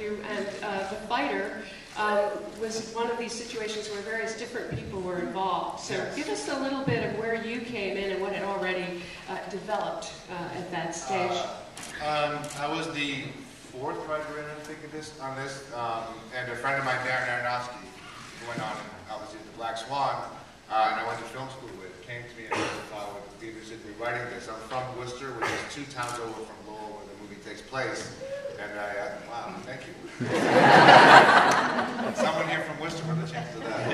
you, and The Fighter was one of these situations where various different people were involved. So give us a little bit of where you came in and what had already developed at that stage. I was the fourth writer in, I think, on this, and a friend of mine, Darren Aronofsky, who went on and obviously The Black Swan, and I went to film school with, came to me and asked if I would be interested in writing this. I'm from Worcester, which is 2 towns over from Lowell, where the movie takes place, and wow, thank you. Someone here from Worcester with a chance of that.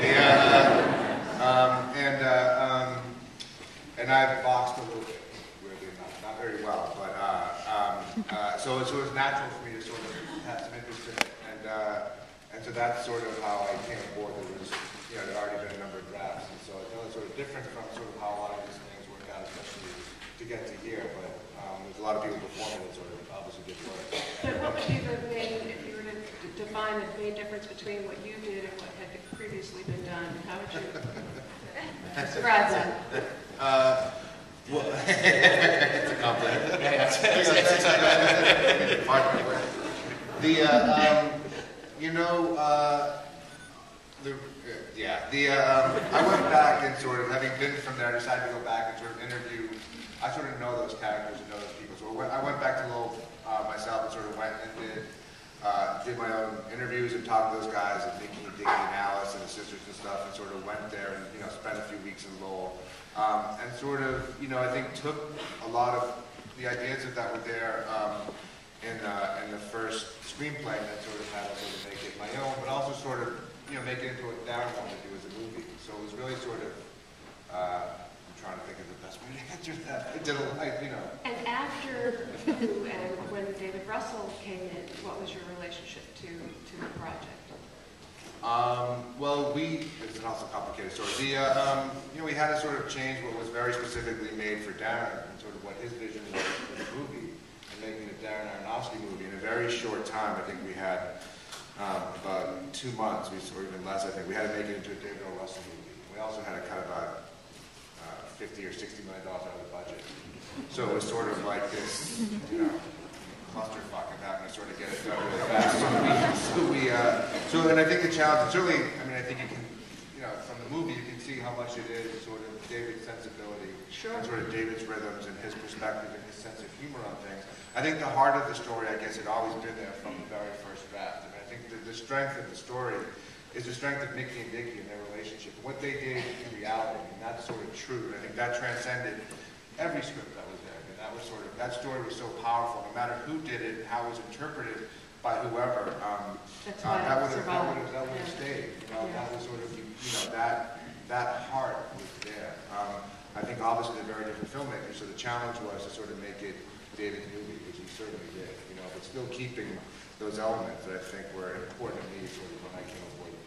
And I boxed a little bit, weirdly enough, not very well, but so it was natural for me to sort of have some interest in it, and so that's sort of how I came aboard. There was, there'd already been a number of drafts, and so I know it's sort of different from sort of how a lot of these things work out, especially to get to here. But there's a lot of people before me that sort of obviously did work. But what would be the main, if you were to define the main difference between what you did and what had previously been done? How would you describe that? Well, it's a compliment. I went back and sort of, having been from there, I decided to go back and sort of interview. I sort of know those characters and know those people. So I went back to Lowell myself and sort of went and did my own interviews and talked to those guys, and Mickey and Dickie and Alice and the sisters and stuff, and sort of went there and spent a few weeks in Lowell. And sort of, I think took a lot of the ideas that were there in the first screenplay, and then sort of had to sort of make it my own, but also sort of, make it into what Darren wanted to do as a movie. So it was really sort of, I'm trying to think of the best way to answer that. And after you and when David Russell came in, what was your relationship to the project? Well, it's an also complicated story. We had to sort of change what was very specifically made for Darren and sort of what his vision was for the movie, and making a Darren Aronofsky movie in a very short time. I think we had about 2 months, or even less. I think we had to make it into a David O. Russell movie. We also had to cut about $50 or $60 million out of the budget. So it was sort of like this, clusterfuck of having to sort of get it done really fast. And I think the challenge, certainly, I think you can, from the movie, you can see how much it is sort of David's sensibility, and sort of David's rhythms and his perspective and his sense of humor on things. I think the heart of the story, I guess, had always been there from the very first draft. I think the strength of the story is the strength of Mickey and Dickie and their relationship, what they did in reality, and that's sort of true. And I think that transcended every script that was there. And that was sort of, that story was so powerful, no matter who did it, how it was interpreted by whoever, that would have stayed. That was sort of, that heart was there. I think obviously they're very different filmmakers, so the challenge was to sort of make it David's movie, which he certainly did, but still keeping those elements that I think were important to me sort of when I came aboard the